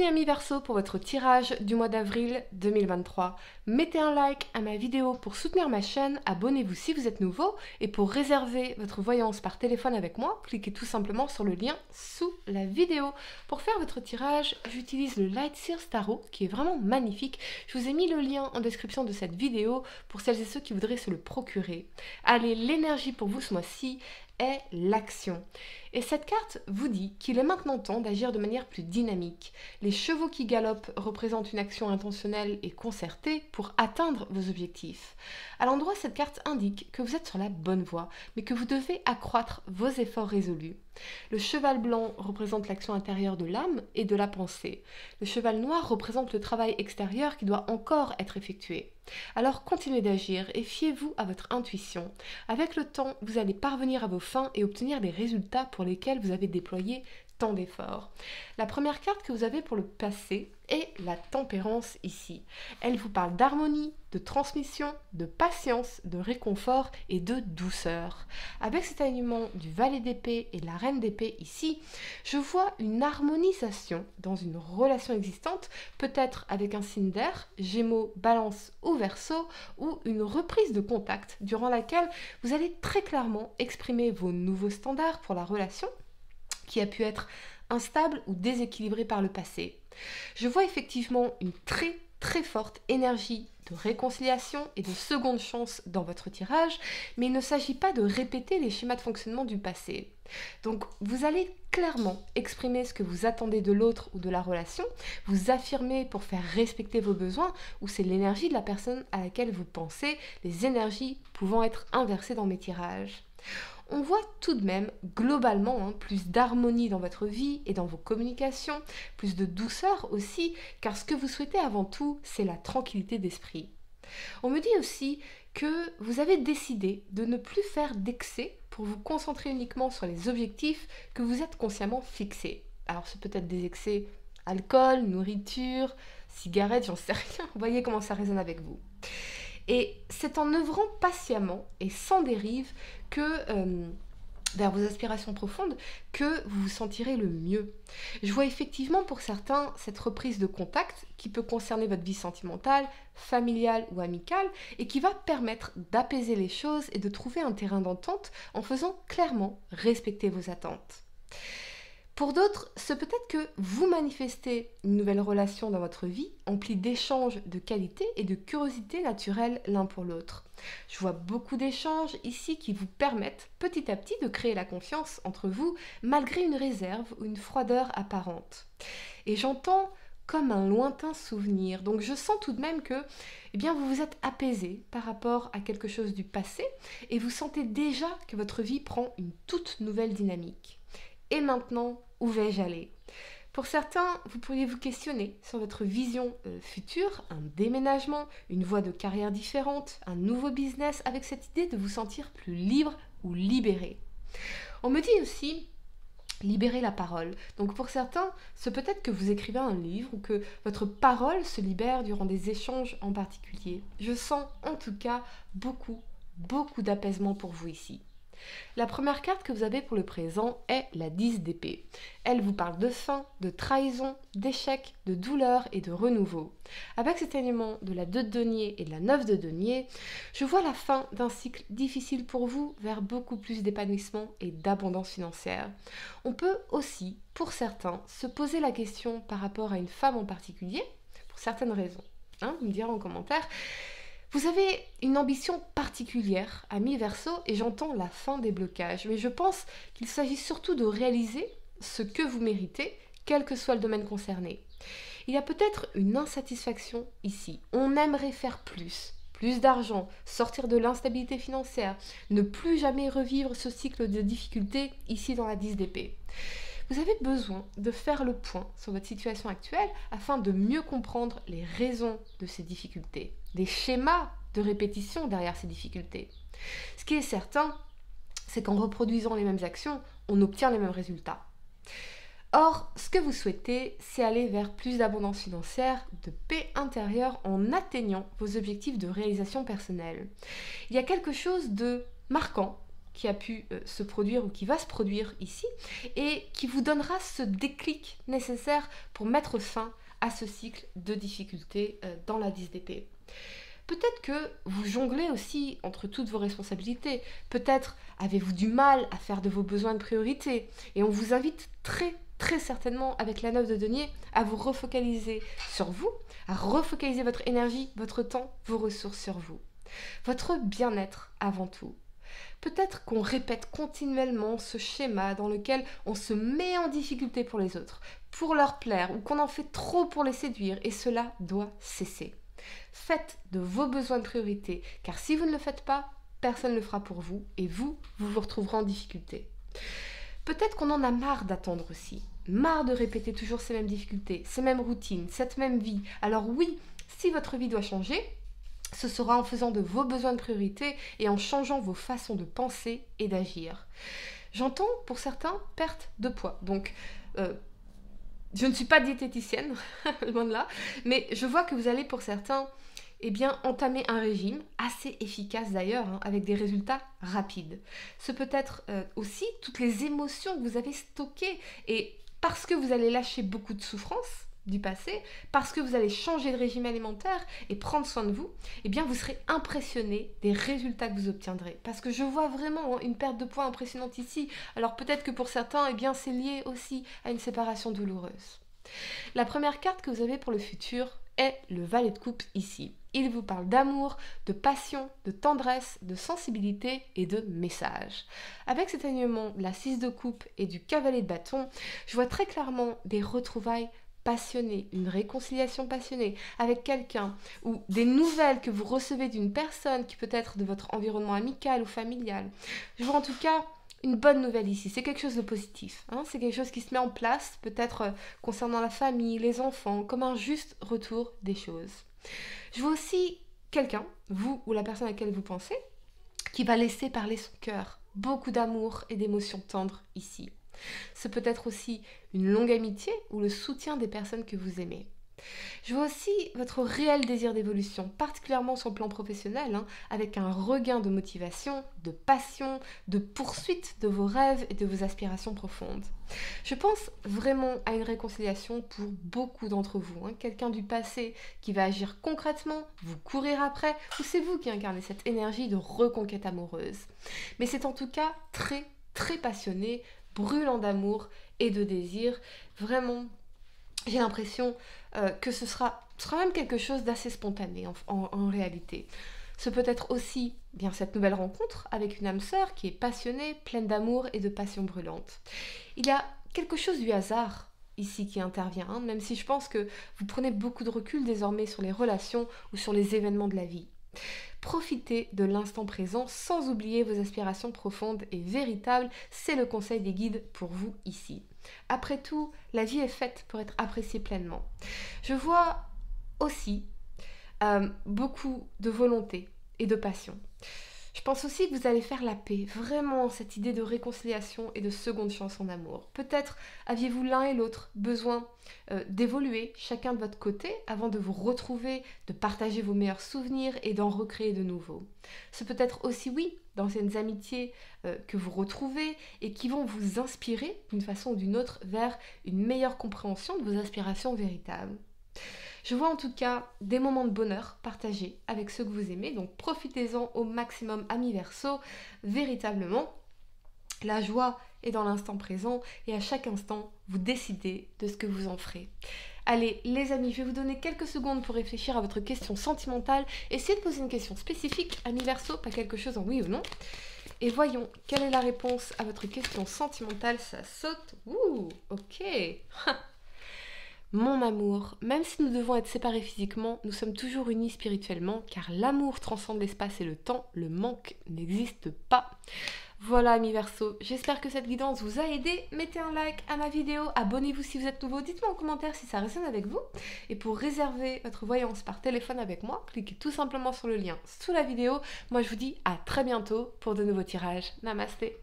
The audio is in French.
Amis Verseau, pour votre tirage du mois d'avril 2023. Mettez un like à ma vidéo pour soutenir ma chaîne, abonnez-vous si vous êtes nouveau et pour réserver votre voyance par téléphone avec moi, cliquez tout simplement sur le lien sous la vidéo. Pour faire votre tirage, j'utilise le Light Sears Tarot qui est vraiment magnifique. Je vous ai mis le lien en description de cette vidéo pour celles et ceux qui voudraient se le procurer. Allez, l'énergie pour vous ce mois-ci est l'action. Et cette carte vous dit qu'il est maintenant temps d'agir de manière plus dynamique. Les chevaux qui galopent représentent une action intentionnelle et concertée pour atteindre vos objectifs. À l'endroit, cette carte indique que vous êtes sur la bonne voie, mais que vous devez accroître vos efforts résolus. Le cheval blanc représente l'action intérieure de l'âme et de la pensée. Le cheval noir représente le travail extérieur qui doit encore être effectué. Alors continuez d'agir et fiez-vous à votre intuition. Avec le temps, vous allez parvenir à vos fins et obtenir des résultats pour lesquels vous avez déployé tant d'efforts. La première carte que vous avez pour le passé est la tempérance ici. Elle vous parle d'harmonie, de transmission, de patience, de réconfort et de douceur. Avec cet alignement du valet d'épée et de la reine d'épée ici, je vois une harmonisation dans une relation existante, peut-être avec un signe d'air, Gémeaux, Balance ou Verseau, ou une reprise de contact durant laquelle vous allez très clairement exprimer vos nouveaux standards pour la relation qui a pu être instable ou déséquilibré par le passé. Je vois effectivement une très forte énergie de réconciliation et de seconde chance dans votre tirage, mais il ne s'agit pas de répéter les schémas de fonctionnement du passé. Donc vous allez clairement exprimer ce que vous attendez de l'autre ou de la relation, vous affirmer pour faire respecter vos besoins, ou c'est l'énergie de la personne à laquelle vous pensez, les énergies pouvant être inversées dans mes tirages. On voit tout de même globalement plus d'harmonie dans votre vie et dans vos communications, plus de douceur aussi, car ce que vous souhaitez avant tout, c'est la tranquillité d'esprit. On me dit aussi que vous avez décidé de ne plus faire d'excès pour vous concentrer uniquement sur les objectifs que vous êtes consciemment fixés. Alors c'est peut-être des excès alcool, nourriture, cigarettes, j'en sais rien, voyez comment ça résonne avec vous. Et c'est en œuvrant patiemment et sans dérive vers vos aspirations profondes que vous vous sentirez le mieux. Je vois effectivement pour certains cette reprise de contact qui peut concerner votre vie sentimentale, familiale ou amicale et qui va permettre d'apaiser les choses et de trouver un terrain d'entente en faisant clairement respecter vos attentes. Pour d'autres, c'est peut-être que vous manifestez une nouvelle relation dans votre vie, emplie d'échanges de qualité et de curiosité naturelle l'un pour l'autre. Je vois beaucoup d'échanges ici qui vous permettent petit à petit de créer la confiance entre vous, malgré une réserve ou une froideur apparente. Et j'entends comme un lointain souvenir, donc je sens tout de même que vous vous êtes apaisé par rapport à quelque chose du passé et vous sentez déjà que votre vie prend une toute nouvelle dynamique. Et maintenant, où vais-je aller ? Pour certains, vous pourriez vous questionner sur votre vision future, un déménagement, une voie de carrière différente, un nouveau business avec cette idée de vous sentir plus libre ou libéré. On me dit aussi libérer la parole. Donc pour certains, c'est peut-être que vous écrivez un livre ou que votre parole se libère durant des échanges en particulier. Je sens en tout cas beaucoup d'apaisement pour vous ici. La première carte que vous avez pour le présent est la 10 d'épée. Elle vous parle de fin, de trahison, d'échec, de douleur et de renouveau. Avec cet élément de la 2 de denier et de la 9 de denier, je vois la fin d'un cycle difficile pour vous vers beaucoup plus d'épanouissement et d'abondance financière. On peut aussi, pour certains, se poser la question par rapport à une femme en particulier, pour certaines raisons. Vous me direz en commentaire. Vous avez une ambition particulière, amis Verseau, et j'entends la fin des blocages. Mais je pense qu'il s'agit surtout de réaliser ce que vous méritez, quel que soit le domaine concerné. Il y a peut-être une insatisfaction ici. On aimerait faire plus d'argent, sortir de l'instabilité financière, ne plus jamais revivre ce cycle de difficultés ici dans la 10 d'épée. Vous avez besoin de faire le point sur votre situation actuelle afin de mieux comprendre les raisons de ces difficultés, des schémas de répétition derrière ces difficultés. Ce qui est certain, c'est qu'en reproduisant les mêmes actions, on obtient les mêmes résultats. Or, ce que vous souhaitez, c'est aller vers plus d'abondance financière, de paix intérieure en atteignant vos objectifs de réalisation personnelle. Il y a quelque chose de marquant qui a pu se produire ou qui va se produire ici et qui vous donnera ce déclic nécessaire pour mettre fin à ce cycle de difficultés dans la 10 d'épée. Peut-être que vous jonglez aussi entre toutes vos responsabilités. Peut-être avez-vous du mal à faire de vos besoins une priorité. Et on vous invite très certainement avec la 9 de denier à vous refocaliser sur vous, à refocaliser votre énergie, votre temps, vos ressources sur vous. Votre bien-être avant tout. Peut-être qu'on répète continuellement ce schéma dans lequel on se met en difficulté pour les autres, pour leur plaire, ou qu'on en fait trop pour les séduire, et cela doit cesser. Faites de vos besoins de priorité, car si vous ne le faites pas, personne ne le fera pour vous, et vous vous retrouverez en difficulté. Peut-être qu'on en a marre d'attendre aussi, marre de répéter toujours ces mêmes difficultés, ces mêmes routines, cette même vie. Alors oui, si votre vie doit changer, ce sera en faisant de vos besoins de priorité et en changeant vos façons de penser et d'agir. J'entends pour certains perte de poids, donc je ne suis pas diététicienne, loin de là, mais je vois que vous allez pour certains entamer un régime, assez efficace d'ailleurs, avec des résultats rapides. Ce peut être aussi toutes les émotions que vous avez stockées, et parce que vous allez lâcher beaucoup de souffrance du passé, parce que vous allez changer de régime alimentaire et prendre soin de vous, vous serez impressionné des résultats que vous obtiendrez. Parce que je vois vraiment une perte de poids impressionnante ici. Alors peut-être que pour certains, c'est lié aussi à une séparation douloureuse. La première carte que vous avez pour le futur est le valet de coupe ici. Il vous parle d'amour, de passion, de tendresse, de sensibilité et de message. Avec cet alignement de la 6 de coupe et du cavalier de bâton, je vois très clairement des retrouvailles passionné, une réconciliation passionnée avec quelqu'un ou des nouvelles que vous recevez d'une personne qui peut être de votre environnement amical ou familial. Je vois en tout cas une bonne nouvelle ici, c'est quelque chose de positif, c'est quelque chose qui se met en place, peut-être concernant la famille, les enfants, comme un juste retour des choses. Je vois aussi quelqu'un, vous ou la personne à laquelle vous pensez, qui va laisser parler son cœur, beaucoup d'amour et d'émotions tendres ici. Ce peut être aussi une longue amitié ou le soutien des personnes que vous aimez. Je vois aussi votre réel désir d'évolution, particulièrement sur le plan professionnel, avec un regain de motivation, de passion, de poursuite de vos rêves et de vos aspirations profondes. Je pense vraiment à une réconciliation pour beaucoup d'entre vous, quelqu'un du passé qui va agir concrètement, vous courir après, ou c'est vous qui incarnez cette énergie de reconquête amoureuse. Mais c'est en tout cas très passionné, brûlant d'amour et de désir. Vraiment, j'ai l'impression que ce sera même quelque chose d'assez spontané en réalité. Ce peut être aussi cette nouvelle rencontre avec une âme sœur qui est passionnée, pleine d'amour et de passion brûlante. Il y a quelque chose du hasard ici qui intervient, même si je pense que vous prenez beaucoup de recul désormais sur les relations ou sur les événements de la vie. Profitez de l'instant présent sans oublier vos aspirations profondes et véritables, c'est le conseil des guides pour vous ici. Après tout, la vie est faite pour être appréciée pleinement. Je vois aussi beaucoup de volonté et de passion. Je pense aussi que vous allez faire la paix, vraiment cette idée de réconciliation et de seconde chance en amour. Peut-être aviez-vous l'un et l'autre besoin d'évoluer chacun de votre côté avant de vous retrouver, de partager vos meilleurs souvenirs et d'en recréer de nouveaux. Ce peut être aussi, oui, d'anciennes amitiés que vous retrouvez et qui vont vous inspirer d'une façon ou d'une autre vers une meilleure compréhension de vos aspirations véritables. Je vois en tout cas des moments de bonheur partagés avec ceux que vous aimez, donc profitez-en au maximum, amis Verseau. Véritablement, la joie est dans l'instant présent et à chaque instant, vous décidez de ce que vous en ferez. Allez, les amis, je vais vous donner quelques secondes pour réfléchir à votre question sentimentale. Essayez de poser une question spécifique, amis Verseau, pas quelque chose en oui ou non. Et voyons, quelle est la réponse à votre question sentimentale? Ça saute. Ouh, ok. Mon amour, même si nous devons être séparés physiquement, nous sommes toujours unis spirituellement, car l'amour transcende l'espace et le temps, le manque n'existe pas. Voilà, amis Verseau, j'espère que cette guidance vous a aidé. Mettez un like à ma vidéo, abonnez-vous si vous êtes nouveau, dites-moi en commentaire si ça résonne avec vous. Et pour réserver votre voyance par téléphone avec moi, cliquez tout simplement sur le lien sous la vidéo. Moi je vous dis à très bientôt pour de nouveaux tirages. Namasté.